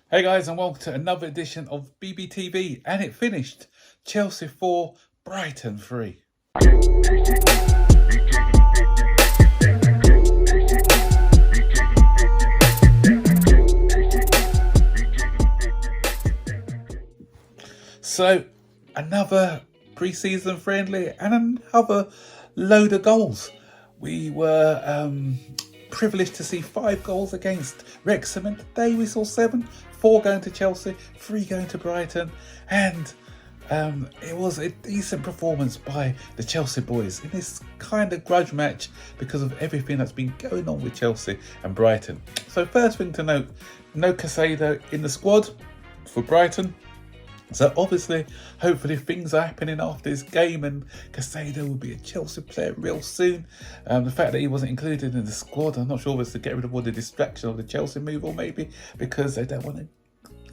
Hey guys, and welcome to another edition of BBTV. And it finished Chelsea 4, Brighton 3. So, another pre-season friendly and another load of goals. We were privileged to see 5 goals against Wrexham, and today we saw 7, 4 going to Chelsea, 3 going to Brighton, and it was a decent performance by the Chelsea boys in this kind of grudge match because of everything that's been going on with Chelsea and Brighton. So first thing to note, no Caicedo in the squad for Brighton. So obviously, hopefully things are happening after this game and Caicedo will be a Chelsea player real soon. The fact that he wasn't included in the squad, I'm not sure if it's to get rid of all the distraction of the Chelsea move or maybe because they don't want to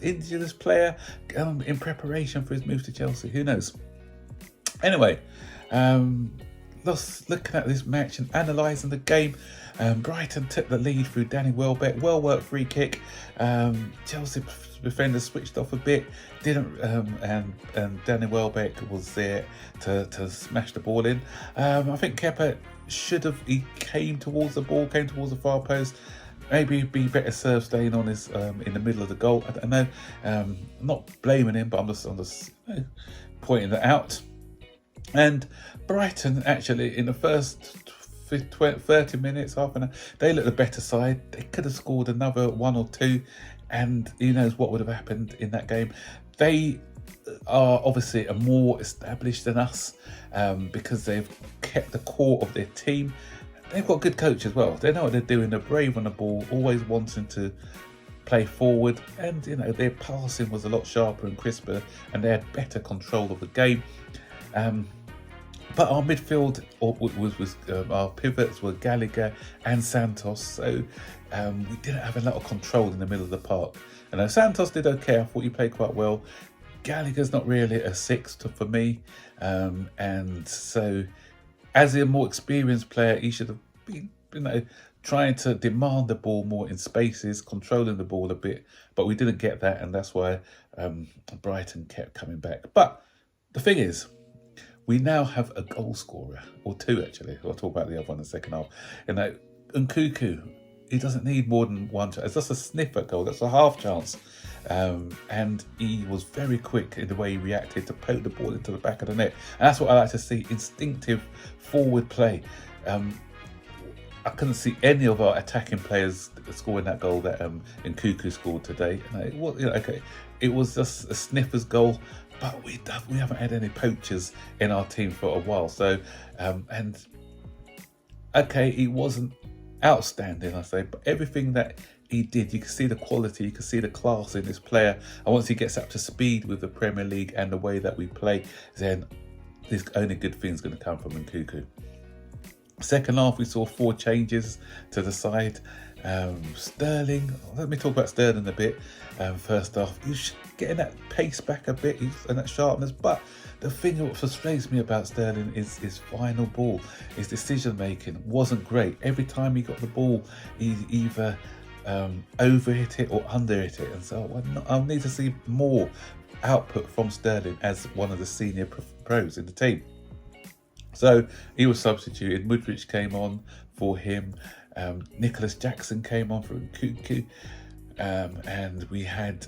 injure this player in preparation for his move to Chelsea. Who knows? Anyway, looking at this match and analysing the game, Brighton took the lead through Danny Welbeck. Well worked free kick. Chelsea defenders switched off a bit, and Danny Welbeck was there to smash the ball in. I think Kepa he came towards the far post. Maybe be better served staying on his in the middle of the goal. I don't know. I'm not blaming him, but I'm just pointing that out. And Brighton actually in the first 30 minutes, half an hour, they looked the better side. They could have scored another 1 or 2, and who knows what would have happened in that game. They are obviously more established than us because they've kept the core of their team. They've got good coach as well. They know what they're doing. They're brave on the ball, always wanting to play forward, and their passing was a lot sharper and crisper, and they had better control of the game. But our midfield was our pivots were Gallagher and Santos, so we didn't have a lot of control in the middle of the park. And Santos did okay. I thought he played quite well. Gallagher's not really a sixth for me, and so as a more experienced player, he should have been, trying to demand the ball more in spaces, controlling the ball a bit. But we didn't get that, and that's why Brighton kept coming back. But the thing is, we now have a goal scorer, or 2 actually. I'll talk about the other one in the second half. Nkunku, he doesn't need more than 1 chance. It's just a sniff at goal. That's a half chance. And he was very quick in the way he reacted to poke the ball into the back of the net. And that's what I like to see, instinctive forward play. I couldn't see any of our attacking players scoring that goal that Nkunku scored today. It was just a sniffer's goal, but we haven't had any poachers in our team for a while. So, he wasn't outstanding, I say, but everything that he did, you can see the quality, you can see the class in this player. And once he gets up to speed with the Premier League and the way that we play, then there's only good things going to come from Nkunku. Second half, we saw 4 changes to the side. Sterling, let me talk about Sterling a bit. First off, he's getting that pace back a bit and that sharpness, but the thing that frustrates me about Sterling is his final ball. His decision making wasn't great. Every time he got the ball, he either over hit it or under hit it, and so I'll need to see more output from Sterling as one of the senior pros in the team. So he was substituted. Mudryk came on for him. Nicholas Jackson came on for Nkunku. And we had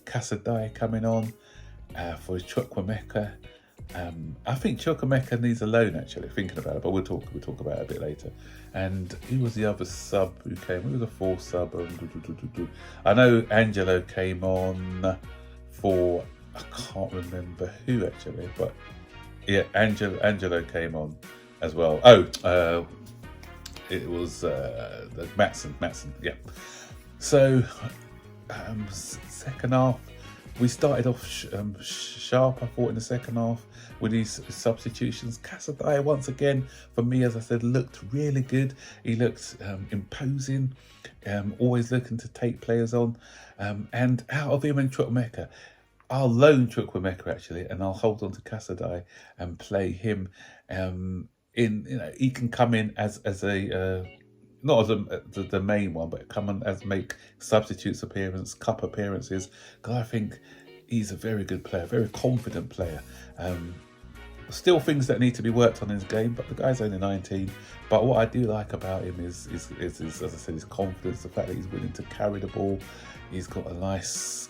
Casadei coming on for Chukwuemeka. I think Chukwuemeka needs a loan, actually, thinking about it, but we'll talk about it a bit later. And who was the other sub who came? Who was the 4th sub? I know Angelo came on for, I can't remember who actually, but yeah, Angelo came on as well. It was Matson, yeah. So, second half, we started off sharp, I thought, in the second half with these substitutions. Casadei, once again, for me, as I said, looked really good. He looked imposing, always looking to take players on. And out of him and Chukwuemeka, I'll loan Chukwuemeka actually, and I'll hold on to Casadei and play him. He can come in as a not as the main one, but come on as make substitutes appearance, cup appearances. Because I think he's a very good player, very confident player. Still things that need to be worked on in his game, but the guy's only 19. But what I do like about him is as I said, his confidence, the fact that he's willing to carry the ball. He's got a nice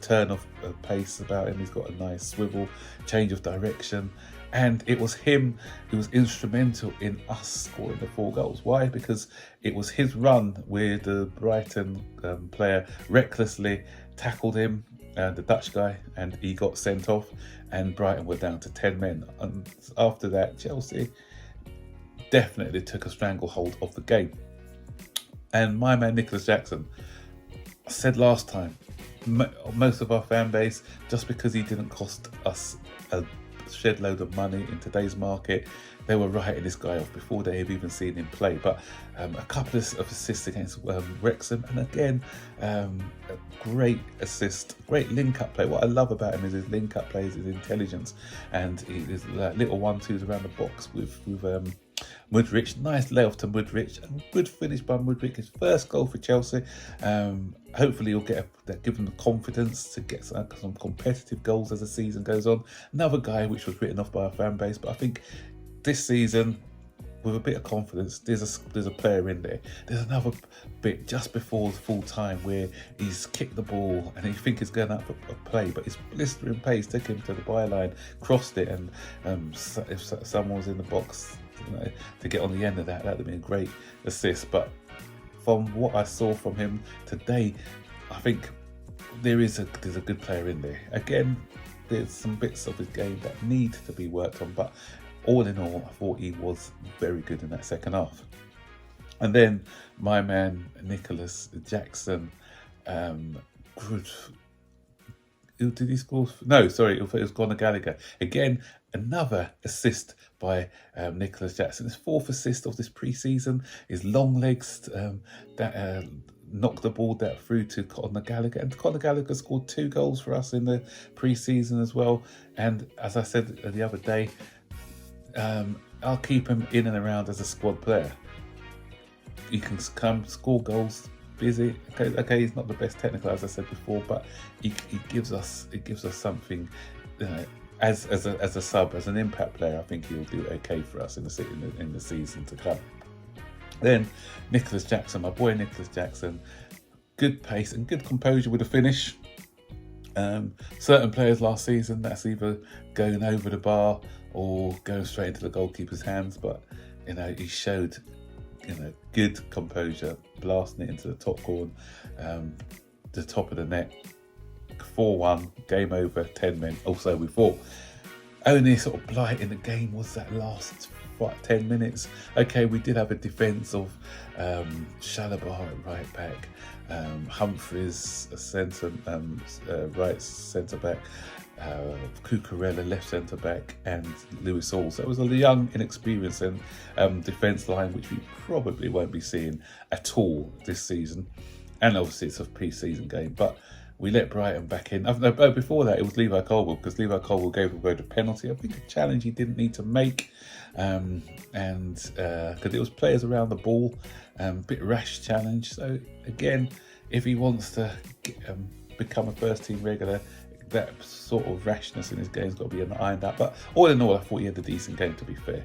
turn of pace about him. He's got a nice swivel, change of direction. And it was him who was instrumental in us scoring the 4 goals. Why? Because it was his run where the Brighton player recklessly tackled him, the Dutch guy, and he got sent off, and Brighton were down to 10 men. And after that, Chelsea definitely took a stranglehold of the game. And my man Nicholas Jackson, I said last time, most of our fan base, just because he didn't cost us a shed load of money in today's market, they were writing this guy off before they have even seen him play. But a couple of assists against Wrexham, and again, a great assist, great link-up play. What I love about him is his link-up plays, his intelligence, and his little 1-2s around the box with Mudryk. Nice layoff to Mudryk, and good finish by Mudryk. His first goal for Chelsea. Hopefully he'll give him the confidence to get some competitive goals as the season goes on. Another guy which was written off by our fan base, but I think this season, with a bit of confidence, there's a player in there. There's another bit just before full time where he's kicked the ball and you think he's going out for a play, but his blistering pace took him to the byline, crossed it, and if someone was in the box, to get on the end of that would have been a great assist. But from what I saw from him today, I think there's a good player in there. Again, there's some bits of his game that need to be worked on, but all in all, I thought he was very good in that second half. And then my man Nicholas Jackson, good. Did he score? No, sorry, it was Conor Gallagher. Again, another assist by Nicholas Jackson. His 4th assist of this pre-season. His long legs that knocked the ball through to Conor Gallagher. And Conor Gallagher scored 2 goals for us in the pre-season as well. And as I said the other day, I'll keep him in and around as a squad player. He can come, score goals, busy. Okay, he's not the best technical, as I said before, but he gives us something. As a sub, as an impact player, I think he'll do okay for us in the season to come. Then Nicholas Jackson, my boy Nicholas Jackson, good pace and good composure with a finish. Certain players last season, that's either going over the bar or going straight into the goalkeeper's hands, but he showed good composure, blasting it into the top corner, the top of the net. 4-1, game over, 10 men. Also, we thought only sort of blight in the game was that last 10 minutes. Okay, we did have a defence of Shalabar at right back, Humphreys right centre back, Cucurella left centre back, and Lewis Hall. So it was a young, inexperienced defence line which we probably won't be seeing at all this season. And obviously it's a pre-season game, but we let Brighton back in. Before that, it was Levi Colwill, because Levi Colwill gave away the penalty. I think a challenge he didn't need to make, and because it was players around the ball, bit rash challenge. So again, if he wants to become a first-team regular, that sort of rashness in his game's got to be ironed out. But all in all, I thought he had a decent game, to be fair.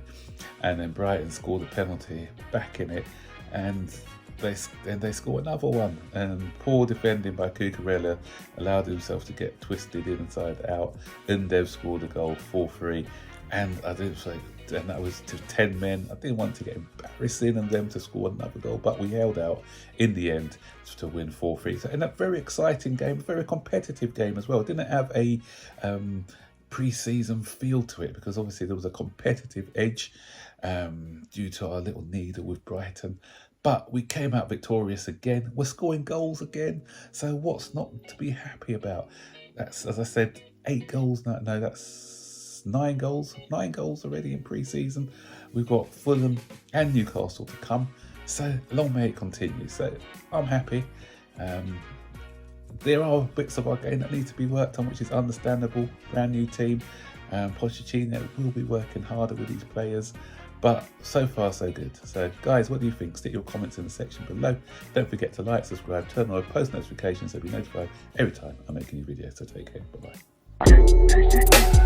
And then Brighton scored a penalty, back in it, and they score another one, and poor defending by Cucurella allowed himself to get twisted inside out. Undev scored a goal, 4-3, and that was to 10 men. I didn't want to get embarrassing and them to score another goal, but we held out in the end to win 4-3. So in a very exciting game, a very competitive game as well. It didn't have a pre-season feel to it, because obviously there was a competitive edge due to our little needle with Brighton. But we came out victorious again. We're scoring goals again. So what's not to be happy about? That's, as I said, 8 goals. No, that's 9 goals. 9 goals already in pre-season. We've got Fulham and Newcastle to come. So long may it continue. So I'm happy. There are bits of our game that need to be worked on, which is understandable. Brand new team. Pochettino will be working harder with these players. But so far, so good. So guys, what do you think? Stick your comments in the section below. Don't forget to like, subscribe, turn on post notifications so you'll be notified every time I make a new video. So take care. Bye-bye.